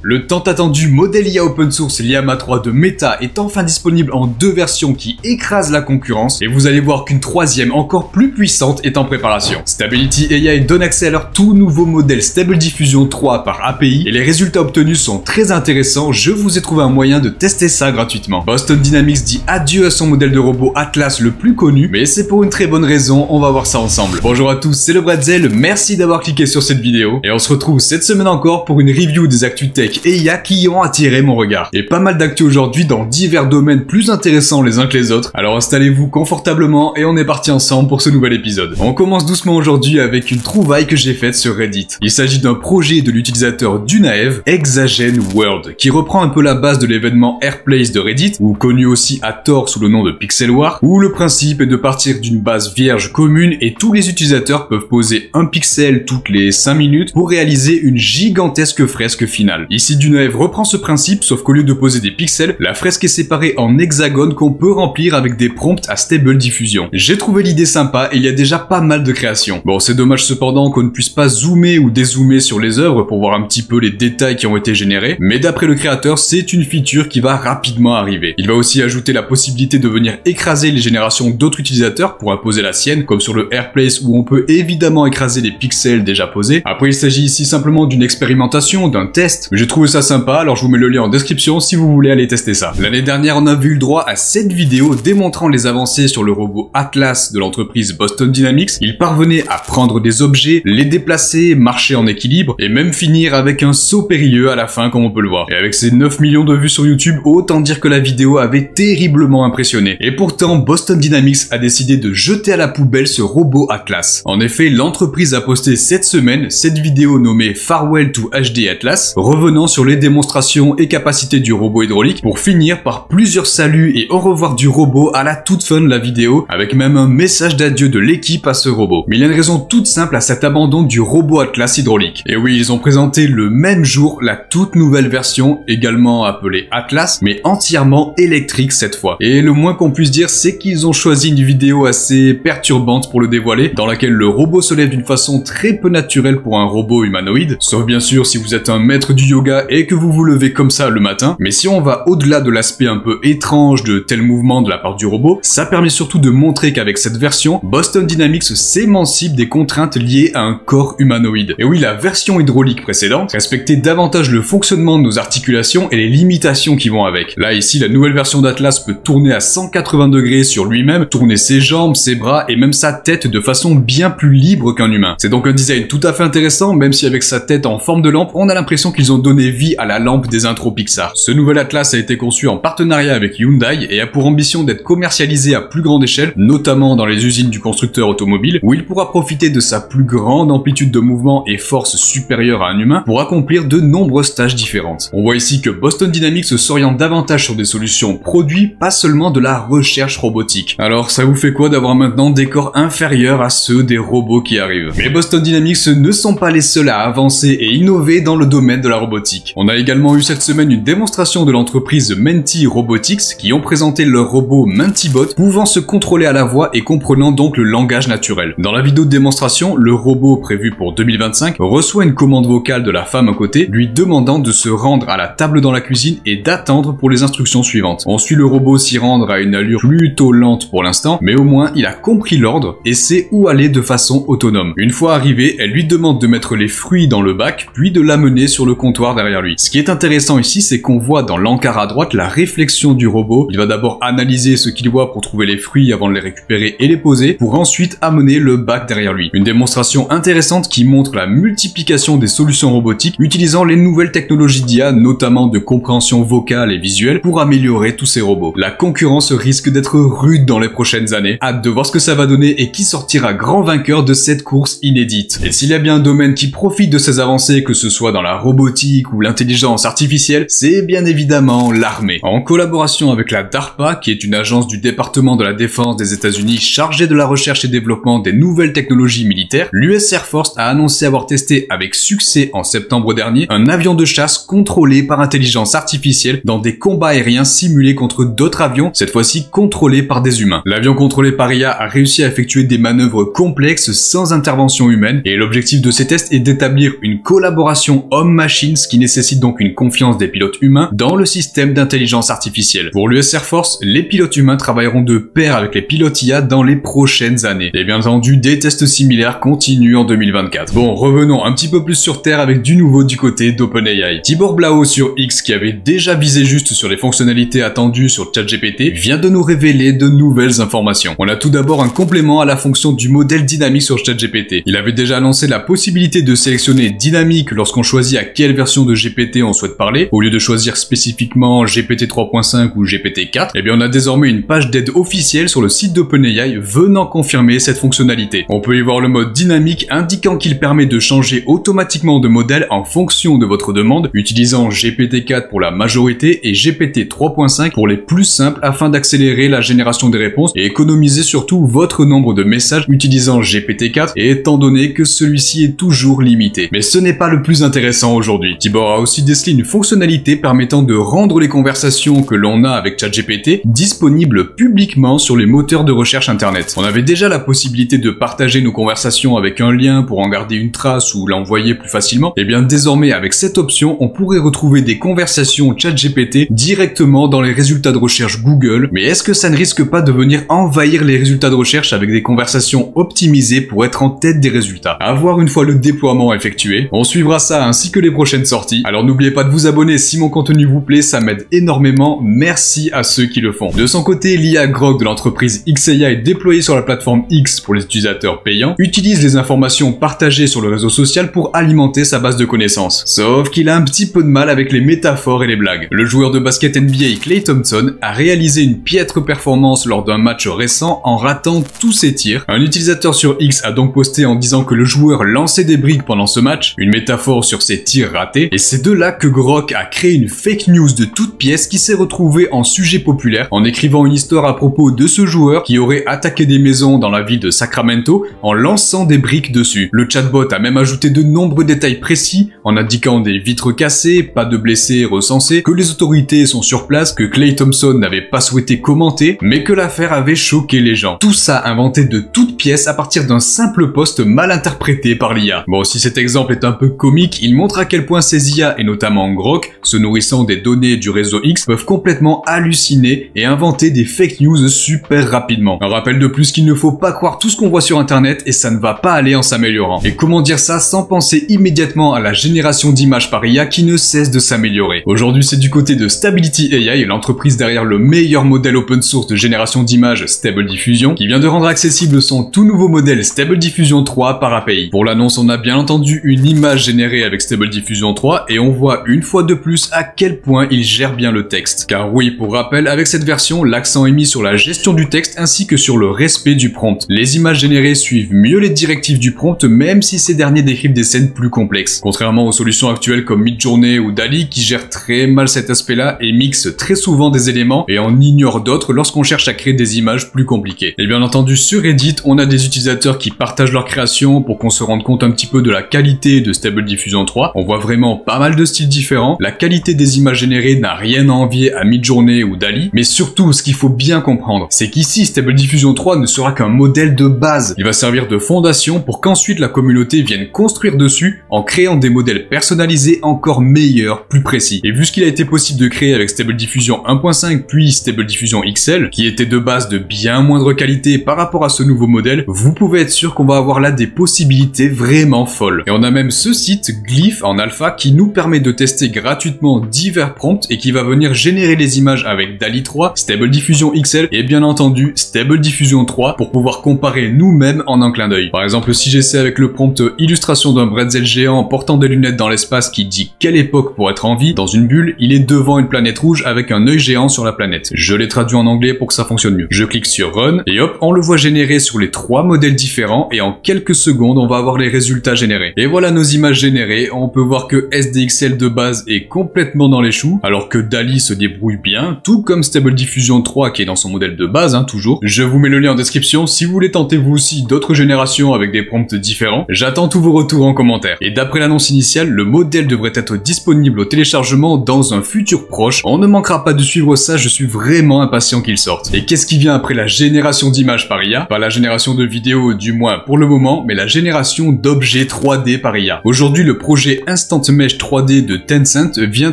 Le tant attendu modèle IA open source Llama 3 de Meta est enfin disponible en 2 versions qui écrasent la concurrence et vous allez voir qu'une troisième encore plus puissante est en préparation. Stability AI donne accès à leur tout nouveau modèle Stable Diffusion 3 par API et les résultats obtenus sont très intéressants. Je vous ai trouvé un moyen de tester ça gratuitement. Boston Dynamics dit adieu à son modèle de robot Atlas le plus connu, mais c'est pour une très bonne raison, on va voir ça ensemble. Bonjour à tous, c'est le Bretzel, merci d'avoir cliqué sur cette vidéo et on se retrouve cette semaine encore pour une review des actus tech et IA qui ont attiré mon regard. Et pas mal d'actus aujourd'hui dans divers domaines plus intéressants les uns que les autres, alors installez-vous confortablement et on est parti ensemble pour ce nouvel épisode. On commence doucement aujourd'hui avec une trouvaille que j'ai faite sur Reddit. Il s'agit d'un projet de l'utilisateur Dunaev, Hexagen World, qui reprend un peu la base de l'événement Airplace de Reddit, ou connu aussi à tort sous le nom de Pixel War, où le principe est de partir d'une base vierge commune et tous les utilisateurs peuvent poser un pixel toutes les 5 minutes pour réaliser une gigantesque fresque finale. Ici Dunaev reprend ce principe, sauf qu'au lieu de poser des pixels, la fresque est séparée en hexagones qu'on peut remplir avec des prompts à Stable Diffusion. J'ai trouvé l'idée sympa et il y a déjà pas mal de créations. Bon, c'est dommage cependant qu'on ne puisse pas zoomer ou dézoomer sur les œuvres pour voir un petit peu les détails qui ont été générés, mais d'après le créateur, c'est une feature qui va rapidement arriver. Il va aussi ajouter la possibilité de venir écraser les générations d'autres utilisateurs pour imposer la sienne, comme sur le Airplace où on peut évidemment écraser les pixels déjà posés. Après, il s'agit ici simplement d'une expérimentation, d'un test, mais j'ai trouvé ça sympa, alors je vous mets le lien en description si vous voulez aller tester ça. L'année dernière, on a eu le droit à 7 vidéos démontrant les avancées sur le robot Atlas de l'entreprise Boston Dynamics. Il parvenait à prendre des objets, les déplacer, marcher en équilibre et même finir avec un saut périlleux à la fin comme on peut le voir. Et avec ses 9 millions de vues sur YouTube, autant dire que la vidéo avait terriblement impressionné. Et pourtant, Boston Dynamics a décidé de jeter à la poubelle ce robot Atlas. En effet, l'entreprise a posté cette semaine cette vidéo nommée Farewell to HD Atlas, revenant sur les démonstrations et capacités du robot hydraulique pour finir par plusieurs saluts et au revoir du robot à la toute fin de la vidéo, avec même un message d'adieu de l'équipe à ce robot. Mais il y a une raison toute simple à cet abandon du robot Atlas hydraulique. Et oui, ils ont présenté le même jour la toute nouvelle version, également appelée Atlas, mais entièrement électrique cette fois. Et le moins qu'on puisse dire, c'est qu'ils ont choisi une vidéo assez perturbante pour le dévoiler, dans laquelle le robot se lève d'une façon très peu naturelle pour un robot humanoïde, sauf bien sûr si vous êtes un maître du yoga et que vous vous levez comme ça le matin. Mais si on va au-delà de l'aspect un peu étrange de tel mouvement de la part du robot, ça permet surtout de montrer qu'avec cette version, Boston Dynamics s'émancipe des contraintes liées à un corps humanoïde. Et oui, la version hydraulique précédente respectait davantage le fonctionnement de nos articulations et les limitations qui vont avec. Là, ici, la nouvelle version d'Atlas peut tourner à 180 degrés sur lui-même, tourner ses jambes, ses bras et même sa tête de façon bien plus libre qu'un humain. C'est donc un design tout à fait intéressant, même si avec sa tête en forme de lampe, on a l'impression qu'ils ont donné vie à la lampe des intros Pixar. Ce nouvel Atlas a été conçu en partenariat avec Hyundai et a pour ambition d'être commercialisé à plus grande échelle, notamment dans les usines du constructeur automobile, où il pourra profiter de sa plus grande amplitude de mouvement et force supérieure à un humain pour accomplir de nombreuses tâches différentes. On voit ici que Boston Dynamics s'oriente davantage sur des solutions produits, pas seulement de la recherche robotique. Alors ça vous fait quoi d'avoir maintenant des corps inférieurs à ceux des robots qui arrivent? Mais Boston Dynamics ne sont pas les seuls à avancer et innover dans le domaine de la robotique. On a également eu cette semaine une démonstration de l'entreprise Menti Robotics qui ont présenté leur robot Mentibot pouvant se contrôler à la voix et comprenant donc le langage naturel. Dans la vidéo de démonstration, le robot prévu pour 2025 reçoit une commande vocale de la femme à côté lui demandant de se rendre à la table dans la cuisine et d'attendre pour les instructions suivantes. On suit le robot s'y rendre à une allure plutôt lente pour l'instant, mais au moins il a compris l'ordre et sait où aller de façon autonome. Une fois arrivé, elle lui demande de mettre les fruits dans le bac, puis de l'amener sur le comptoir derrière lui. Ce qui est intéressant ici, c'est qu'on voit dans l'encart à droite la réflexion du robot. Il va d'abord analyser ce qu'il voit pour trouver les fruits avant de les récupérer et les poser, pour ensuite amener le bac derrière lui. Une démonstration intéressante qui montre la multiplication des solutions robotiques utilisant les nouvelles technologies d'IA, notamment de compréhension vocale et visuelle, pour améliorer tous ces robots. La concurrence risque d'être rude dans les prochaines années. Hâte de voir ce que ça va donner et qui sortira grand vainqueur de cette course inédite. Et s'il y a bien un domaine qui profite de ces avancées, que ce soit dans la robotique ou l'intelligence artificielle, c'est bien évidemment l'armée. En collaboration avec la DARPA, qui est une agence du département de la défense des États-Unis chargée de la recherche et développement des nouvelles technologies militaires, l'US Air Force a annoncé avoir testé avec succès en septembre dernier un avion de chasse contrôlé par intelligence artificielle dans des combats aériens simulés contre d'autres avions, cette fois-ci contrôlés par des humains. L'avion contrôlé par IA a réussi à effectuer des manœuvres complexes sans intervention humaine et l'objectif de ces tests est d'établir une collaboration homme-machine, ce qui qui nécessite donc une confiance des pilotes humains dans le système d'intelligence artificielle. Pour l'US Air Force, les pilotes humains travailleront de pair avec les pilotes IA dans les prochaines années. Et bien entendu, des tests similaires continuent en 2024. Bon, revenons un petit peu plus sur Terre avec du nouveau du côté d'OpenAI. Tibor Blaho sur X, qui avait déjà visé juste sur les fonctionnalités attendues sur ChatGPT, vient de nous révéler de nouvelles informations. On a tout d'abord un complément à la fonction du modèle dynamique sur ChatGPT. Il avait déjà annoncé la possibilité de sélectionner dynamique lorsqu'on choisit à quelle version de GPT on souhaite parler, au lieu de choisir spécifiquement GPT 3.5 ou GPT 4. Eh bien, on a désormais une page d'aide officielle sur le site d'OpenAI venant confirmer cette fonctionnalité. On peut y voir le mode dynamique indiquant qu'il permet de changer automatiquement de modèle en fonction de votre demande, utilisant GPT 4 pour la majorité et GPT 3.5 pour les plus simples afin d'accélérer la génération des réponses et économiser surtout votre nombre de messages utilisant GPT 4 et étant donné que celui-ci est toujours limité. Mais ce n'est pas le plus intéressant aujourd'hui. Tibor a aussi décelé une fonctionnalité permettant de rendre les conversations que l'on a avec ChatGPT disponibles publiquement sur les moteurs de recherche internet. On avait déjà la possibilité de partager nos conversations avec un lien pour en garder une trace ou l'envoyer plus facilement. Et bien désormais avec cette option, on pourrait retrouver des conversations ChatGPT directement dans les résultats de recherche Google. Mais est-ce que ça ne risque pas de venir envahir les résultats de recherche avec des conversations optimisées pour être en tête des résultats? À voir une fois le déploiement effectué. On suivra ça ainsi que les prochaines sorties. Alors n'oubliez pas de vous abonner si mon contenu vous plaît, ça m'aide énormément. Merci à ceux qui le font. De son côté, l'IA Grok de l'entreprise XAI déployée sur la plateforme X pour les utilisateurs payants utilise les informations partagées sur le réseau social pour alimenter sa base de connaissances. Sauf qu'il a un petit peu de mal avec les métaphores et les blagues. Le joueur de basket NBA Klay Thompson a réalisé une piètre performance lors d'un match récent en ratant tous ses tirs. Un utilisateur sur X a donc posté en disant que le joueur lançait des briques pendant ce match, une métaphore sur ses tirs ratés, et c'est de là que Grok a créé une fake news de toute pièce qui s'est retrouvée en sujet populaire en écrivant une histoire à propos de ce joueur qui aurait attaqué des maisons dans la ville de Sacramento en lançant des briques dessus. Le chatbot a même ajouté de nombreux détails précis en indiquant des vitres cassées, pas de blessés recensés, que les autorités sont sur place, que Klay Thompson n'avait pas souhaité commenter, mais que l'affaire avait choqué les gens. Tout ça inventé de toutes pièces à partir d'un simple post mal interprété par l'IA. Bon, si cet exemple est un peu comique, il montre à quel point ces IA, et notamment Grok, se nourrissant des données du réseau X, peuvent complètement halluciner et inventer des fake news super rapidement. Un rappel de plus qu'il ne faut pas croire tout ce qu'on voit sur internet et ça ne va pas aller en s'améliorant. Et comment dire ça sans penser immédiatement à la génération d'images par IA qui ne cesse de s'améliorer. Aujourd'hui, c'est du côté de Stability AI, l'entreprise derrière le meilleur modèle open source de génération d'images Stable Diffusion, qui vient de rendre accessible son tout nouveau modèle Stable Diffusion 3 par API. Pour l'annonce, on a bien entendu une image générée avec Stable Diffusion 3 et on voit une fois de plus à quel point il gère bien le texte. Car oui, pour rappel, avec cette version, l'accent est mis sur la gestion du texte ainsi que sur le respect du prompt. Les images générées suivent mieux les directives du prompt même si ces derniers décrivent des scènes plus complexes. Contrairement aux solutions actuelles comme Midjourney ou DALL-E qui gèrent très mal cet aspect-là et mixent très souvent des éléments et en ignorent d'autres lorsqu'on cherche à créer des images plus compliquées. Et bien entendu, sur Reddit, on a des utilisateurs qui partagent leurs créations pour qu'on se rende compte un petit peu de la qualité de Stable Diffusion 3. On voit vraiment pas mal de styles différents. La qualité des images générées n'a rien à envier à Midjourney ou DALL-E, mais surtout, ce qu'il faut bien comprendre, c'est qu'ici, Stable Diffusion 3 ne sera qu'un modèle de base. Il va servir de fondation pour qu'ensuite la communauté vienne construire dessus en créant des modèles personnalisés encore meilleurs, plus précis. Et vu ce qu'il a été possible de créer avec Stable Diffusion 1.5 puis Stable Diffusion XL, qui était de base de bien moindre qualité par rapport à ce nouveau modèle, vous pouvez être sûr qu'on va avoir là des possibilités vraiment folles. Et on a même ce site, Glyph, en alpha, qui nous permet de tester gratuitement divers prompts et qui va venir générer les images avec DALL-E 3, Stable Diffusion XL et bien entendu Stable Diffusion 3 pour pouvoir comparer nous-mêmes en un clin d'œil. Par exemple, si j'essaie avec le prompt illustration d'un bretzel géant portant des lunettes dans l'espace qui dit quelle époque pour être en vie, dans une bulle, il est devant une planète rouge avec un œil géant sur la planète. Je l'ai traduit en anglais pour que ça fonctionne mieux. Je clique sur Run et hop, on le voit générer sur les 3 modèles différents et en quelques secondes, on va avoir les résultats générés. Et voilà nos images générées. On peut voir que SDXL de base est complètement dans les choux, alors que DALL-E se débrouille bien, tout comme Stable Diffusion 3 qui est dans son modèle de base, toujours. Je vous mets le lien en description si vous voulez tenter vous aussi d'autres générations avec des prompts différents. J'attends tous vos retours en commentaire. Et d'après l'annonce initiale, le modèle devrait être disponible au téléchargement dans un futur proche. On ne manquera pas de suivre ça, je suis vraiment impatient qu'il sorte. Et qu'est-ce qui vient après la génération d'images par IA? Pas la génération de vidéos, du moins pour le moment, mais la génération d'objets 3D par IA. Aujourd'hui, le projet Instant Mesh 3D de Tencent vient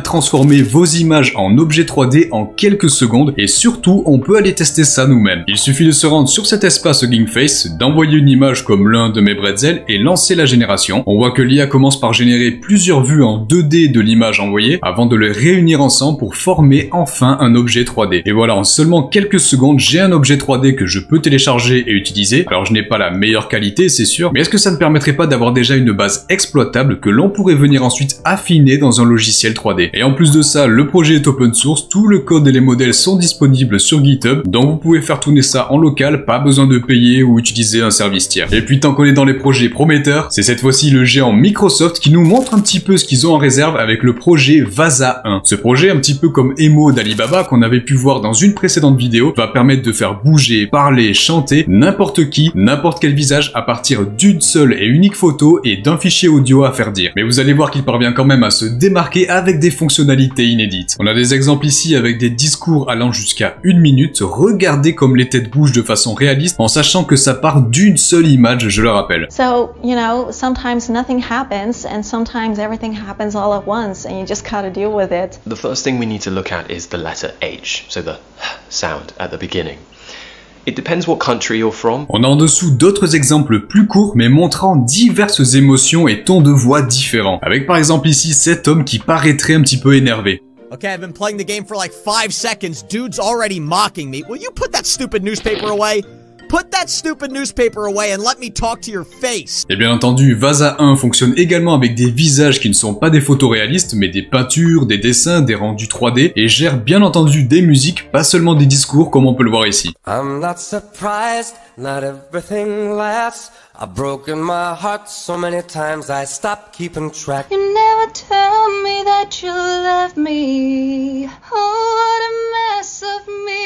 transformer vos images en objets 3D en quelques secondes et surtout on peut aller tester ça nous-mêmes. Il suffit de se rendre sur cet espace Hugging-Face, d'envoyer une image comme l'un de mes bretzels et lancer la génération. On voit que l'IA commence par générer plusieurs vues en 2D de l'image envoyée avant de les réunir ensemble pour former enfin un objet 3D. Et voilà, en seulement quelques secondes, j'ai un objet 3D que je peux télécharger et utiliser. Alors je n'ai pas la meilleure qualité, c'est sûr, mais est-ce que ça ne permettrait pas d'avoir déjà une base exploitable que l'on pourrait venir ensuite affiner dans un logiciel 3D? Et en plus de ça, le projet est open source, tout le code et les modèles sont disponibles sur GitHub, donc vous pouvez faire tourner ça en local, pas besoin de payer ou utiliser un service tiers. Et puis tant qu'on est dans les projets prometteurs, c'est cette fois-ci le géant Microsoft qui nous montre un petit peu ce qu'ils ont en réserve avec le projet Vasa 1. Ce projet, un petit peu comme Emo d'Alibaba qu'on avait pu voir dans une précédente vidéo, va permettre de faire bouger, parler, chanter n'importe qui, n'importe quel visage à partir d'une seule et unique photo et d'un fichier audio à faire dire. Mais vous allez voir qu'il parvient quand même à se démarquer avec des fonctionnalités inédites. On a des exemples ici avec des discours allant jusqu'à 1 minute. Regardez comme les têtes bougent de façon réaliste en sachant que ça part d'une seule image, je le rappelle. So, you know, sometimes nothing happens and sometimes everything happens all at once and you just gotta deal with it. The first thing we need to look at is the letter H, so the sound at the beginning. It depends what country you're from. On a en dessous d'autres exemples plus courts mais montrant diverses émotions et tons de voix différents. Avec par exemple ici cet homme qui paraîtrait un petit peu énervé. Okay, I've been playing the game for like 5 seconds. Dude's already mocking me. Will you put that stupid newspaper away? Put that stupid newspaper away and let me talk to your face. Et bien entendu, Vasa 1 fonctionne également avec des visages qui ne sont pas des photos réalistes, mais des peintures, des dessins, des rendus 3D, et gère bien entendu des musiques, pas seulement des discours comme on peut le voir ici. I'm not surprised, not everything lasts. I've broken my heart so many times I stopped keeping track. You never tell me that you love me. Oh, what a mess of me.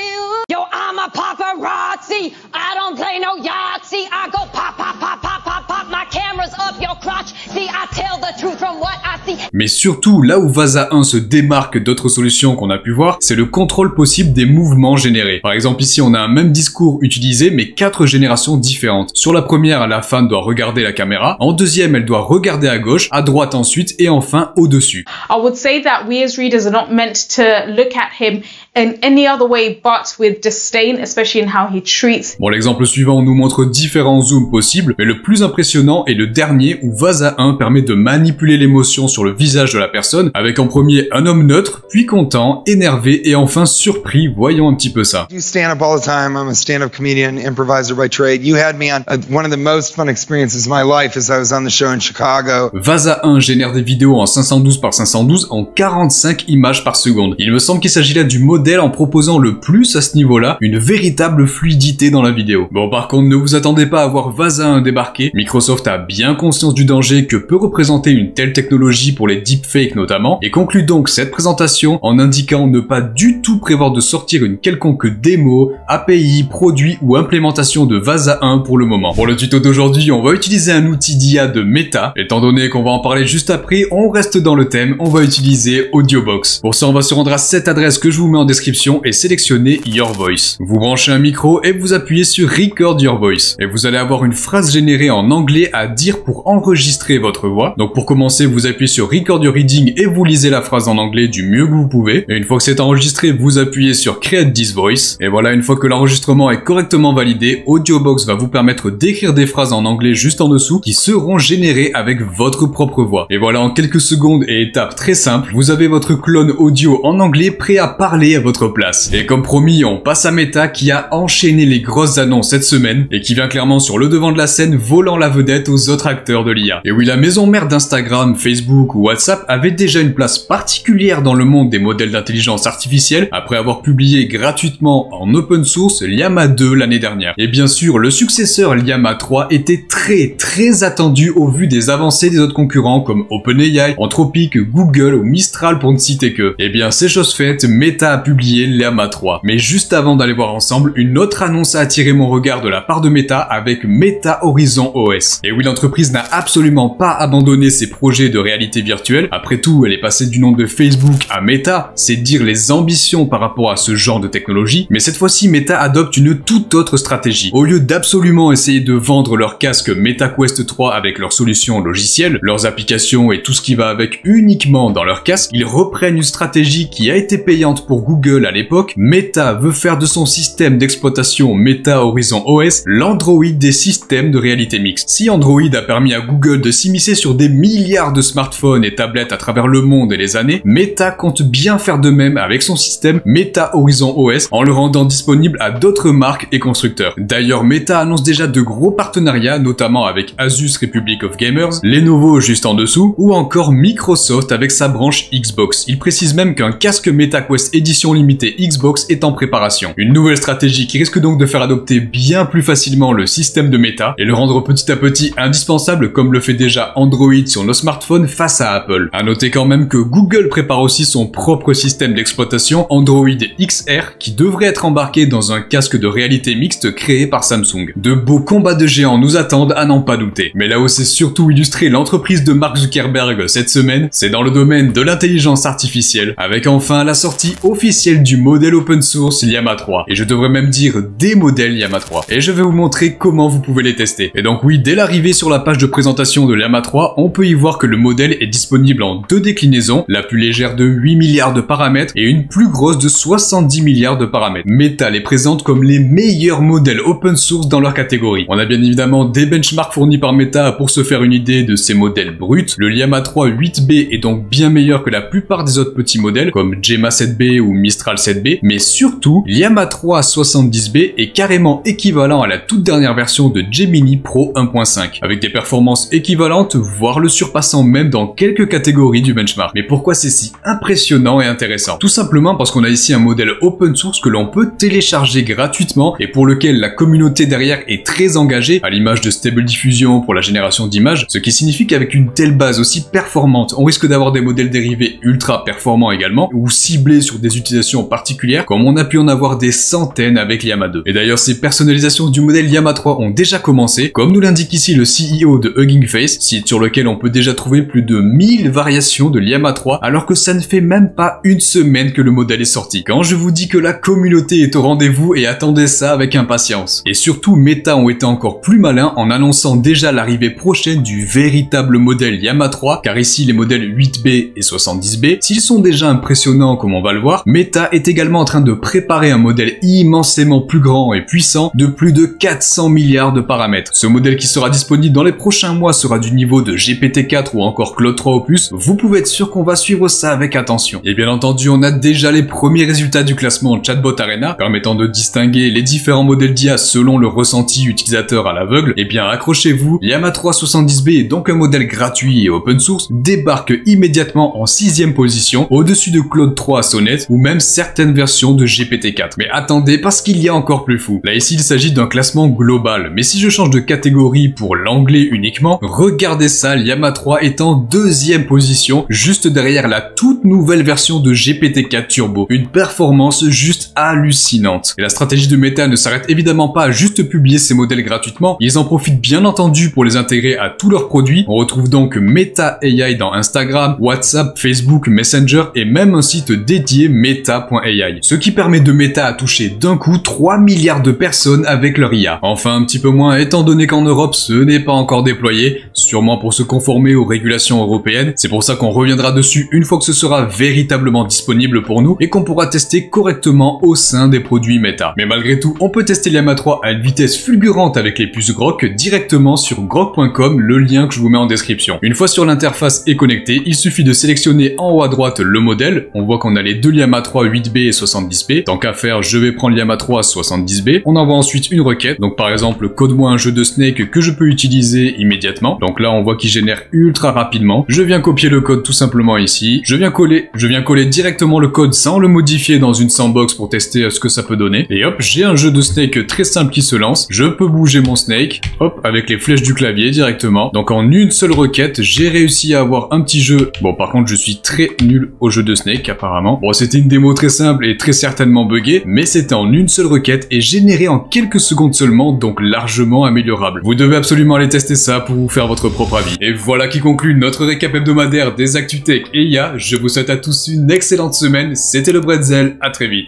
Yo, I'm a paparazzi. I don't play no Yahtzee. I go pop, pop, pop, pop, pop, pop. My camera's up your crotch. See, I tell the truth from what I see. Mais surtout, là où Vasa 1 se démarque d'autres solutions qu'on a pu voir, c'est le contrôle possible des mouvements générés. Par exemple, ici, on a un même discours utilisé, mais 4 générations différentes. Sur la première, la femme doit regarder la caméra. En deuxième, elle doit regarder à gauche, à droite ensuite, et enfin au-dessus. I would say that we as readers are not meant to look at him in any other way but with disdain, especially in how he treats. Bon, l'exemple suivant nous montre différents zooms possibles, mais le plus impressionnant est le dernier où Vasa 1 permet de manipuler l'émotion sur le visage de la personne, avec en premier un homme neutre, puis content, énervé et enfin surpris. Voyons un petit peu ça. You stand up all the time. I'm a stand-up comedian, improviser by trade. You had me on one of the most fun experiences of my life as I was on the show in Chicago. Vasa 1 génère des vidéos en 512 par 512 en 45 images par seconde. Il me semble qu'il s'agit là du modèle en proposant le plus à ce niveau-là, une véritable fluidité dans la vidéo. Bon, par contre, ne vous attendez pas à voir Vasa 1 débarquer. Microsoft a bien conscience du danger que peut représenter une telle technologie pour les deepfakes notamment, et conclut donc cette présentation en indiquant ne pas du tout prévoir de sortir une quelconque démo, API, produit ou implémentation de Vasa 1 pour le moment. Pour le tuto d'aujourd'hui, on va utiliser un outil d'IA de Meta. Étant donné qu'on va en parler juste après, on reste dans le thème, on va utiliser AudioBox. Pour ça, on va se rendre à cette adresse que je vous mets en description et sélectionner Your Voice. Vous branchez un micro et vous appuyez sur Record Your Voice. Et vous allez avoir une phrase générée en anglais à dire pour enregistrer votre voix. Donc pour commencer, vous appuyez sur Record Your Reading et vous lisez la phrase en anglais du mieux que vous pouvez. Et une fois que c'est enregistré, vous appuyez sur Create This Voice. Et voilà, une fois que l'enregistrement est correctement validé, AudioBox va vous permettre d'écrire des phrases en anglais juste en dessous qui seront générées avec votre propre voix. Et voilà, en quelques secondes et étape très simple, vous avez votre clone audio en anglais prêt à parler à votre place. Et comme promis, on passe à Meta qui a enchaîné les grosses annonces cette semaine et qui vient clairement sur le devant de la scène volant la vedette aux autres acteurs de l'IA. Et oui, la maison mère d'Instagram, Facebook ou WhatsApp avait déjà une place particulière dans le monde des modèles d'intelligence artificielle après avoir publié gratuitement en open source Llama 2 l'année dernière. Et bien sûr, le successeur Llama 3 était très attendu au vu des avancées des autres concurrents comme OpenAI, Anthropic, Google ou Mistral pour ne citer que. Et bien, c'est chose faite, Meta a publié Llama 3. Mais juste avant d'aller voir ensemble, une autre annonce a attiré mon regard de la part de Meta avec Meta Horizon OS. Et oui, l'entreprise n'a absolument pas abandonné ses projets de réalité virtuelle. Après tout, elle est passée du nom de Facebook à Meta, c'est dire les ambitions par rapport à ce genre de technologie. Mais cette fois-ci, Meta adopte une toute autre stratégie. Au lieu d'absolument essayer de vendre leur casque MetaQuest 3 avec leurs solutions logicielles, leurs applications et tout ce qui va avec uniquement dans leur casque, ils reprennent une stratégie qui a été payante pour Google à l'époque. Meta veut faire de son système d'exploitation Meta Horizon OS l'Android des systèmes de réalité mixte. Si Android a permis à Google de s'immiscer sur des milliards de smartphones et tablettes à travers le monde et les années, Meta compte bien faire de même avec son système Meta Horizon OS en le rendant disponible à d'autres marques et constructeurs. D'ailleurs, Meta annonce déjà de gros partenariats, notamment avec Asus Republic of Gamers, Lenovo juste en dessous, ou encore Microsoft avec sa branche Xbox. Il précise même qu'un casque MetaQuest édition limitée Xbox est en préparation. Une nouvelle stratégie qui risque donc de faire adopter bien plus facilement le système de Meta et le rendre petit à petit indispensable comme le fait déjà Android sur nos smartphones face à Apple. À noter quand même que Google prépare aussi son propre système d'exploitation Android XR qui devrait être embarqué dans un casque de réalité mixte créé par Samsung. De beaux combats de géants nous attendent à n'en pas douter. Mais là où c'est surtout illustré l'entreprise de Mark Zuckerberg cette semaine, c'est dans le domaine de l'intelligence artificielle, avec enfin la sortie officielle du modèle open source Llama 3. Et je devrais même dire des modèles Llama 3. Et je vais vous montrer comment vous pouvez les tester. Et donc oui, dès l'arrivée sur la page de présentation de Llama 3, on peut y voir que le modèle est disponible en deux déclinaisons, la plus légère de 8 milliards de paramètres et une plus grosse de 70 milliards de paramètres. Meta les présente comme les meilleurs modèles open source dans leur catégorie. On a bien évidemment des benchmarks fournis par Meta pour se faire une idée de ces modèles bruts. Le Llama 3 8B est donc bien meilleur que la plupart des autres petits modèles comme Gemma 7B ou Mistral 7B, mais surtout Llama 3 70B est carrément équivalent à la toute dernière version de Gemini Pro 1.5, avec des performances équivalentes, voire le surpassant même dans quelques catégories du benchmark. Mais pourquoi c'est si impressionnant et intéressant? Tout simplement parce qu'on a ici un modèle open source que l'on peut télécharger gratuitement et pour lequel la communauté derrière est très engagée, à l'image de Stable Diffusion pour la génération d'images, ce qui signifie qu'avec une telle base aussi performante, on risque d'avoir des modèles dérivés ultra performants également, ou ciblés sur des utilisations particulières, comme on a pu en avoir des centaines avec Llama 2. Et d'ailleurs, ces personnalisations du modèle Llama 3 ont déjà commencé, comme nous l'indique ici le CEO de Hugging Face, site sur lequel on peut déjà trouver plus de 1000 variations de Llama 3, alors que ça ne fait même pas une semaine que le modèle est sorti. Quand je vous dis que la communauté est au rendez-vous et attendez ça avec impatience. Et surtout, Meta ont été encore plus malins en annonçant déjà l'arrivée prochaine du véritable modèle Llama 3, car ici les modèles 8B et 70B, s'ils sont déjà impressionnants comme on va le voir, Meta est également en train de préparer un modèle immensément plus grand et puissant de plus de 400 milliards de paramètres. Ce modèle qui sera disponible dans les prochains mois sera du niveau de GPT-4 ou encore Claude 3 au plus. Vous pouvez être sûr qu'on va suivre ça avec attention. Et bien entendu, on a déjà les premiers résultats du classement Chatbot Arena, permettant de distinguer les différents modèles d'IA selon le ressenti utilisateur à l'aveugle. Et bien accrochez-vous, Llama 3 70B est donc un modèle gratuit et open source, débarque immédiatement en 6ème position, au-dessus de Claude 3 Sonnet, ou même certaines versions de GPT-4. Mais attendez, parce qu'il y a encore plus fou. Là ici, il s'agit d'un classement global, mais si je change de catégorie pour l'anglais uniquement, regardez ça, Llama 3 est en 2ème position, juste derrière la toute nouvelle version de GPT-4 Turbo. Une performance juste hallucinante. Et la stratégie de Meta ne s'arrête évidemment pas à juste publier ces modèles gratuitement, ils en profitent bien entendu pour les intégrer à tous leurs produits. On retrouve donc Meta AI dans Instagram, WhatsApp, Facebook, Messenger et même un site dédié meta.ai. Ce qui permet de Meta à toucher d'un coup 3 milliards de personnes avec leur IA. Enfin un petit peu moins étant donné qu'en Europe ce n'est pas encore déployé, sûrement pour se conformer aux régulations européennes. C'est pour ça qu'on reviendra dessus une fois que ce sera véritablement disponible pour nous et qu'on pourra tester correctement au sein des produits Meta. Mais malgré tout, on peut tester Llama 3 à une vitesse fulgurante avec les puces Grok directement sur grok.com, le lien que je vous mets en description. Une fois sur l'interface et connecté, il suffit de sélectionner en haut à droite le modèle. On voit qu'on a les deux Llama 3 8B et 70B. Tant qu'à faire, je vais prendre Llama 3 70B. On envoie ensuite une requête. Donc par exemple, code-moi un jeu de Snake que je peux utiliser immédiatement. Donc là, on voit qu'il génère ultra rapidement. Je viens copier le code tout simplement ici. Je viens coller directement le code sans le modifier dans une sandbox pour tester ce que ça peut donner. Et hop, j'ai un jeu de Snake très simple qui se lance. Je peux bouger mon Snake, hop, avec les flèches du clavier directement. Donc en une seule requête, j'ai réussi à avoir un petit jeu. Bon, par contre, je suis très nul au jeu de Snake apparemment. Bon, c'était une démo très simple et très certainement buggée, mais c'était en une seule requête et généré en quelques secondes seulement, donc largement améliorable. Vous devez absolument aller tester ça pour vous faire votre propre avis. Et voilà qui conclut notre récap hebdomadaire des Actu Tech et IA. Je vous souhaite à tous une excellente semaine, c'était le Bretzel, à très vite.